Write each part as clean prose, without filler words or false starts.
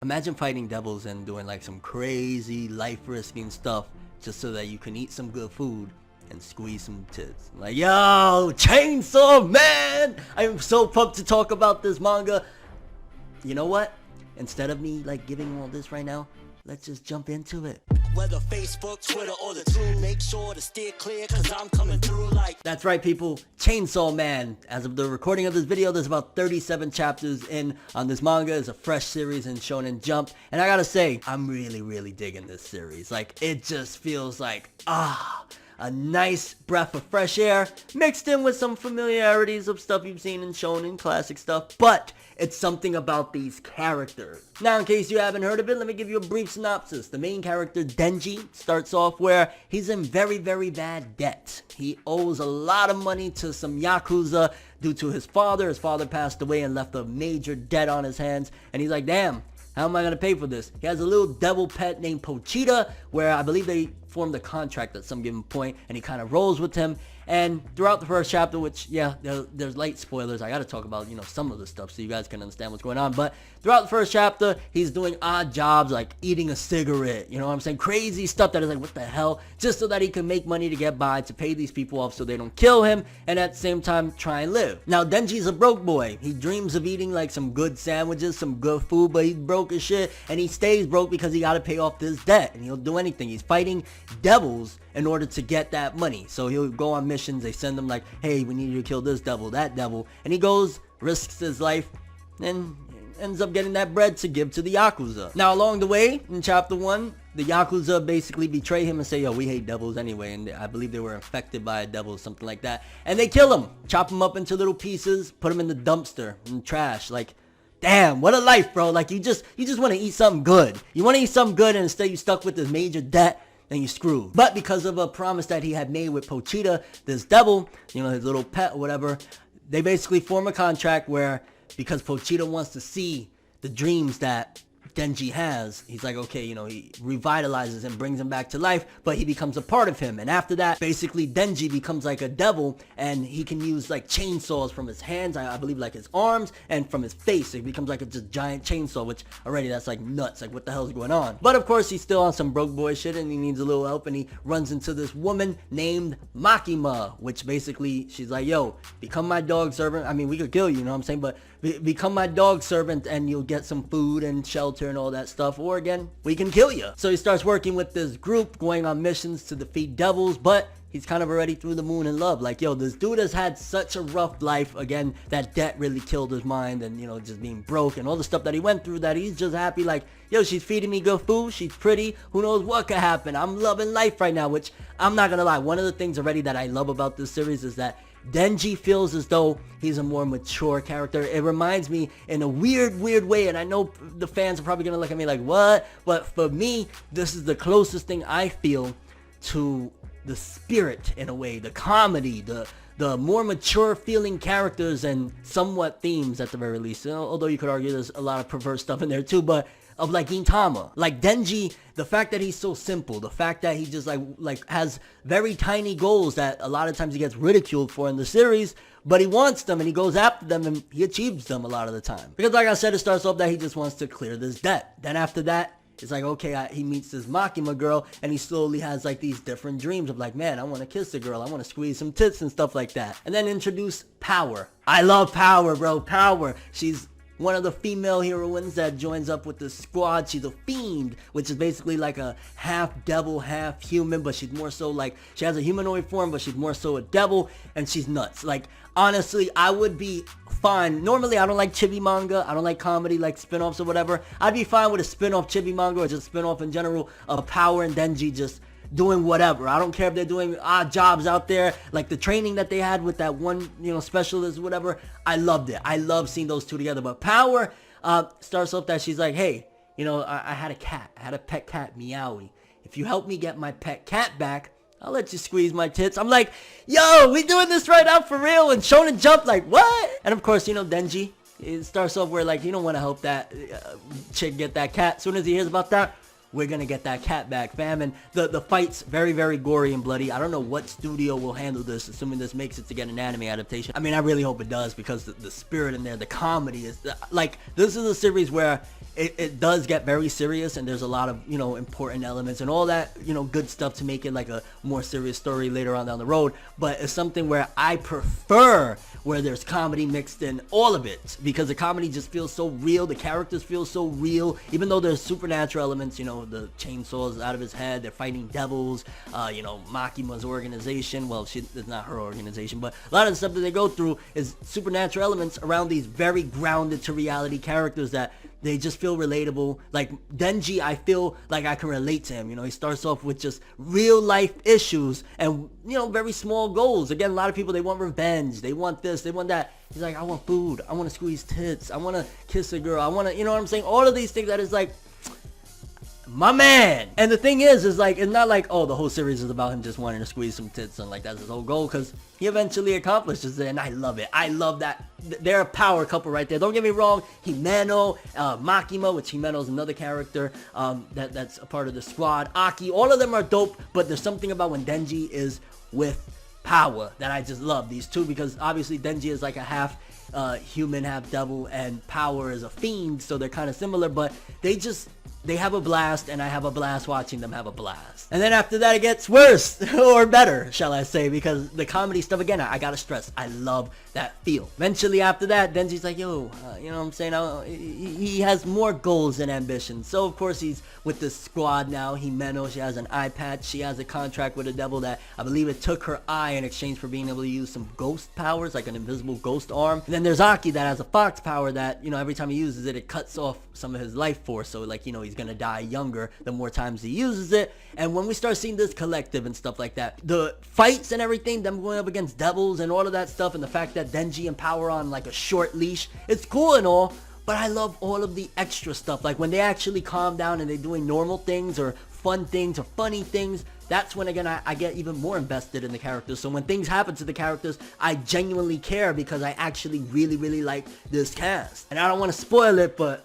Imagine fighting devils and doing like some crazy life-risking stuff just so that you can eat some good food and squeeze some tits. Like, yo, Chainsaw Man! I am so pumped to talk about this manga. You know what? Instead of me like giving all this right now, let's just jump into it. Whether Facebook, Twitter, or the two, make sure to steer clear, cause I'm coming through like... That's right, people. Chainsaw Man. As of the recording of this video, there's about 37 chapters in on this manga. It's a fresh series in Shonen Jump. And I gotta say, I'm really digging this series. Like, it just feels like, a nice breath of fresh air mixed in with some familiarities of stuff you've seen in Shonen, classic stuff, but it's something about these characters. Now, in case you haven't heard of it, let me give you a brief synopsis. The main character, Denji, starts off where he's in very bad debt. He owes a lot of money to some Yakuza due to his father. His father passed away and left a major debt on his hands, and he's like, damn, how am I going to pay for this? He has a little devil pet named Pochita, where I believe they formed a contract at some given point, and he kind of rolls with him. And throughout the first chapter, which, yeah, there's light spoilers. I got to talk about, some of the stuff so you guys can understand what's going on. But throughout the first chapter, he's doing odd jobs like eating a cigarette. You know what I'm saying? Crazy stuff that is like, what the hell? Just so that he can make money to get by, to pay these people off so they don't kill him, and at the same time try and live. Now, Denji's a broke boy. He dreams of eating like some good sandwiches, some good food, but he's broke as shit. And he stays broke because he got to pay off this debt. And he'll do anything. He's fighting devils in order to get that money. So he'll go on missions. They send him like, hey, we need you to kill this devil, that devil. And he goes, risks his life, and ends up getting that bread to give to the Yakuza. Now, along the way, in chapter 1, the Yakuza basically betray him and say, yo, we hate devils anyway. And I believe they were infected by a devil or something like that. And they kill him, chop him up into little pieces, put him in the dumpster, in the trash. Like, damn, what a life, bro. Like, you just want to eat something good. You want to eat something good, and instead you stuck with this major debt, then you screwed. But because of a promise that he had made with Pochita, this devil, his little pet or whatever, they basically form a contract where, because Pochita wants to see the dreams that Denji has, he's like, okay, he revitalizes him, brings him back to life, but he becomes a part of him. And after that, basically Denji becomes like a devil, and he can use like chainsaws from his hands, I believe like his arms, and from his face. It becomes like a just giant chainsaw, which already that's like nuts. Like, what the hell is going on? But of course, he's still on some broke boy shit, and he needs a little help, and he runs into this woman named Makima, which basically she's like, yo, become my dog servant. I mean, we could kill you, you know what I'm saying? But become my dog servant and you'll get some food and shelter and all that stuff, or again, we can kill you. So he starts working with this group, going on missions to defeat devils, but he's kind of already through the moon in love. Like, yo, this dude has had such a rough life. Again, that debt really killed his mind, and just being broke and all the stuff that he went through, that he's just happy like, yo, she's feeding me good food, she's pretty, who knows what could happen. I'm loving life right now, which I'm not gonna lie, one of the things already that I love about this series is that Denji feels as though he's a more mature character. It reminds me in a weird way, and I know the fans are probably gonna look at me like, what? But for me, this is the closest thing I feel to the spirit, in a way, the comedy, the more mature feeling characters and somewhat themes at the very least. Although you could argue there's a lot of perverse stuff in there too, but of like Gintama. Like Denji, the fact that he's so simple, the fact that he just like has very tiny goals that a lot of times he gets ridiculed for in the series, but he wants them and he goes after them and he achieves them a lot of the time. Because like I said, it starts off that he just wants to clear this debt. Then after that, it's like, okay, he meets this Makima girl, and he slowly has like these different dreams of like, man, I want to kiss the girl, I want to squeeze some tits and stuff like that. And then introduce Power. I love Power, bro. Power. She's one of the female heroines that joins up with the squad. She's a fiend, which is basically like a half devil, half human, but she's more so like, she has a humanoid form, but she's more so a devil, and she's nuts. Like, honestly, I would be fine. Normally, I don't like chibi manga. I don't like comedy, like spin-offs or whatever. I'd be fine with a spin-off chibi manga or just spin-off in general of Power and Denji just doing whatever. I don't care if they're doing odd jobs out there, like the training that they had with that one, specialist, whatever. I loved it. I love seeing those two together. But Power starts off that she's like, hey, I had a cat. I had a pet cat, Meowie. If you help me get my pet cat back, I'll let you squeeze my tits. I'm like, yo, we doing this right now for real? And Shonen Jump, like, what? And of course, Denji, it starts off where like, you don't want to help that chick get that cat. As soon as he hears about that, we're gonna get that cat back, fam. And the fight's very gory and bloody. I don't know what studio will handle this, assuming this makes it to get an anime adaptation. I mean, I really hope it does, because the spirit in there, the comedy is like, this is a series where it does get very serious, and there's a lot of, you know, important elements and all that, you know, good stuff to make it like a more serious story later on down the road. But it's something where I prefer where there's comedy mixed in all of it, because the comedy just feels so real, the characters feel so real, even though there's supernatural elements, you know, the chainsaws out of his head, they're fighting devils, you know, Makima's organization, well, it's not her organization, but a lot of the stuff that they go through is supernatural elements around these very grounded to reality characters that they just feel relatable. Like Denji, I feel like I can relate to him. You know, he starts off with just real life issues and, you know, very small goals. Again, a lot of people, they want revenge. They want this, they want that. He's like, I want food. I want to squeeze tits. I want to kiss a girl. I want to, you know what I'm saying? All of these things that is like, my man. And the thing is like, it's not like, oh, the whole series is about him just wanting to squeeze some tits and like that's his whole goal, because he eventually accomplishes it, and I love it. I love that. They're a power couple right there. Don't get me wrong, Himeno, Makima, which Himeno is another character that's a part of the squad, Aki, all of them are dope, but there's something about when Denji is with power that I just love these two, because obviously Denji is like a half human, half devil, and Power is a fiend, so they're kind of similar, but they have a blast, and I have a blast watching them have a blast. And then after that, it gets worse, or better, shall I say, because the comedy stuff, again, I gotta stress, I love that feel. Eventually, after that, Denji's like, yo, you know what I'm saying, he has more goals and ambitions, so of course he's with this squad now. Himeno, she has an eye patch, she has a contract with a devil that, I believe it took her eye in exchange for being able to use some ghost powers, like an invisible ghost arm. And then there's Aki that has a fox power that, you know, every time he uses it, it cuts off some of his life force, so like, you know, he's gonna die younger the more times he uses it. And when we start seeing this collective and stuff like that, the fights and everything, them going up against devils and all of that stuff, and the fact that Denji and Power on like a short leash, it's cool and all, but I love all of the extra stuff, like when they actually calm down and they're doing normal things or fun things or funny things. That's when, again, I get even more invested in the characters. So when things happen to the characters, I genuinely care, because I actually really, really like this cast. And I don't want to spoil it, but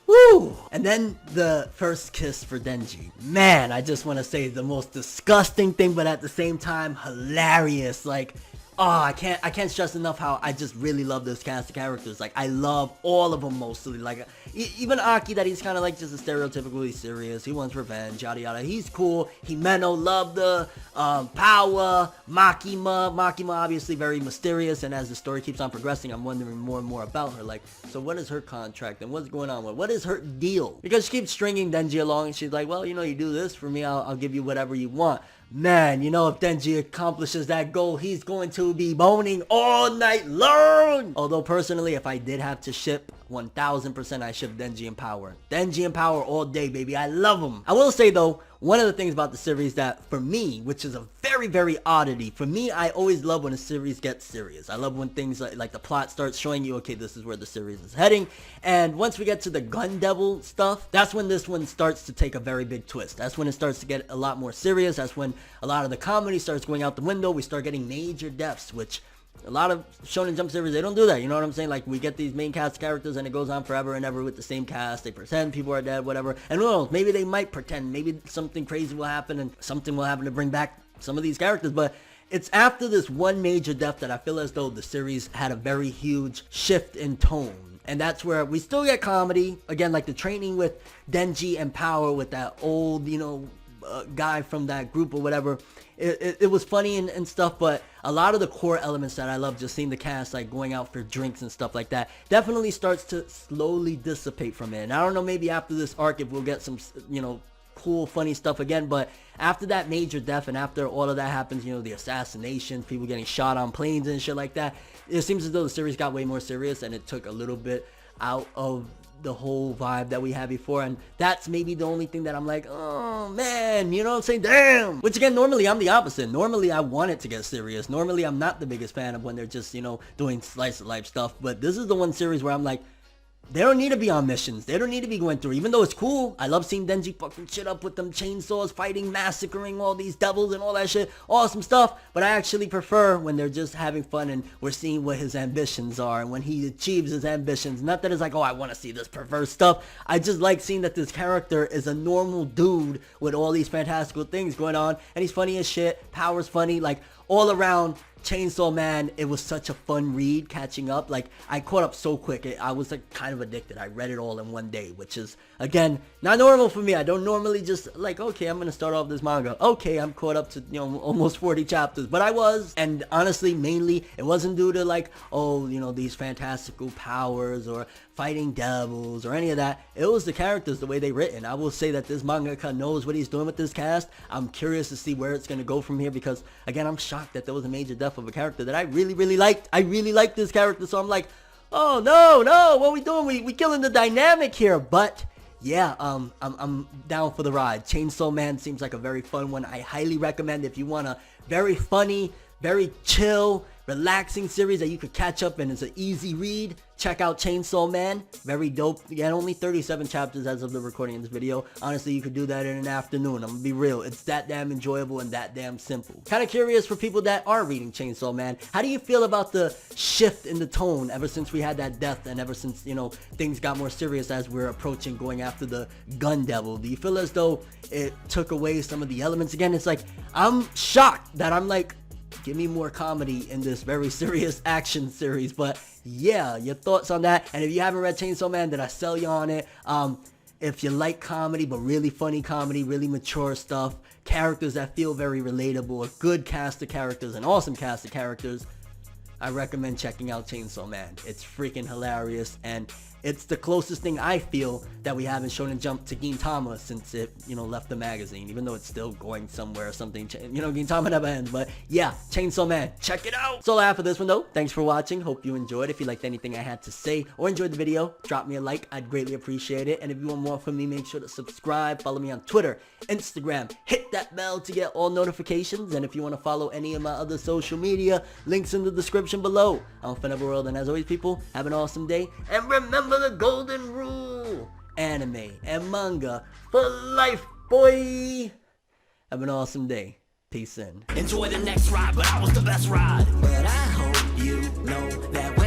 woo! And then the first kiss for Denji. Man, I just want to say the most disgusting thing, but at the same time, hilarious. Like, oh, I can't stress enough how I just really love this cast of characters. Like, I love all of them mostly. Like, even Aki, that he's kind of like just a stereotypically serious. He wants revenge, yada yada. He's cool. Himeno, love the Power. Makima obviously very mysterious. And as the story keeps on progressing, I'm wondering more and more about her. Like, so what is her contract and what's going on with? What is her deal? Because she keeps stringing Denji along, and she's like, well, you know, you do this for me, I'll give you whatever you want. Man, you know, if Denji accomplishes that goal, he's going to be boning all night long. Although personally, if I did have to ship, 1000% I ship Denji and Power. Denji and Power all day, baby. I love them. I will say though, one of the things about the series that for me, which is a very, very oddity, for me, I always love when a series gets serious. I love when things like the plot starts showing you, okay, this is where the series is heading. And once we get to the Gun Devil stuff, that's when this one starts to take a very big twist. That's when it starts to get a lot more serious. That's when a lot of the comedy starts going out the window. We start getting major deaths, which a lot of Shonen Jump series, they don't do that, you know what I'm saying? Like, we get these main cast characters and it goes on forever and ever with the same cast. They pretend people are dead, whatever. And who knows, maybe they might pretend. Maybe something crazy will happen and something will happen to bring back some of these characters. But it's after this one major death that I feel as though the series had a very huge shift in tone. And that's where we still get comedy. Again, like the training with Denji and Power with that old, you know, guy from that group or whatever. It was funny and stuff, but a lot of the core elements that I love, just seeing the cast like going out for drinks and stuff like that, definitely starts to slowly dissipate from it. And I don't know, maybe after this arc if we'll get some, you know, cool funny stuff again, but after that major death and after all of that happens, you know, the assassinations, people getting shot on planes and shit like that, it seems as though the series got way more serious and it took a little bit out of the whole vibe that we had before. And that's maybe the only thing that I'm like, oh man, you know what I'm saying, damn. Which again, normally I'm the opposite. Normally I want it to get serious. Normally I'm not the biggest fan of when they're just, you know, doing slice of life stuff. But this is the one series where I'm like, they don't need to be on missions. They don't need to be going through, even though it's cool. I love seeing Denji fucking shit up with them chainsaws, fighting, massacring all these devils and all that shit. Awesome stuff. But I actually prefer when they're just having fun and we're seeing what his ambitions are and when he achieves his ambitions. Not that it's like, oh, I want to see this perverse stuff. I just like seeing that this character is a normal dude with all these fantastical things going on. And he's funny as shit. Power's funny. Like, all around, Chainsaw Man, it was such a fun read catching up. Like, I caught up so quick. I was like kind of addicted. I read it all in one day, which is, again, not normal for me. I don't normally just like, okay, I'm going to start off this manga. Okay, I'm caught up to, almost 40 chapters. But I was, and honestly, mainly, it wasn't due to like, oh, these fantastical powers or fighting devils or any of that. It was the characters, the way they written. I will say that this mangaka knows what he's doing with this cast. I'm curious to see where it's going to go from here because, again, I'm shocked that there was a major death of a character that I really, really liked. I really liked this character, so I'm like, oh, no, what are we doing? We killing the dynamic here, but yeah, I'm down for the ride. Chainsaw Man seems like a very fun one. I highly recommend if you want a very funny, very chill, relaxing series that you could catch up and it's an easy read. Check out Chainsaw Man. Very dope. Again, only 37 chapters as of the recording of this video. Honestly, you could do that in an afternoon. I'm gonna be real. It's that damn enjoyable and that damn simple. Kind of curious for people that are reading Chainsaw Man. How do you feel about the shift in the tone ever since we had that death and ever since, things got more serious as we're approaching going after the gun devil? Do you feel as though it took away some of the elements? Again, it's like, I'm shocked that I'm like, give me more comedy in this very serious action series. But yeah, your thoughts on that? And if you haven't read Chainsaw Man, did I sell you on it? If you like comedy, but really funny comedy, really mature stuff, characters that feel very relatable, a good cast of characters, an awesome cast of characters, I recommend checking out Chainsaw Man. It's freaking hilarious, and it's the closest thing I feel that we have in Shonen Jump to Gintama since it, left the magazine, even though it's still going somewhere or something. Gintama never ends, but yeah, Chainsaw Man, check it out. That's all I have for this one though. Thanks for watching. Hope you enjoyed. If you liked anything I had to say or enjoyed the video, drop me a like. I'd greatly appreciate it. And if you want more from me, make sure to subscribe. Follow me on Twitter, Instagram. Hit that bell to get all notifications. And if you want to follow any of my other social media, links in the description below. I'm ForneverWorld, and as always, people, have an awesome day. And remember the golden rule: anime and manga for life, boy. Have an awesome day. Peace in. Enjoy the next ride, but I was the best ride. But I hope you know that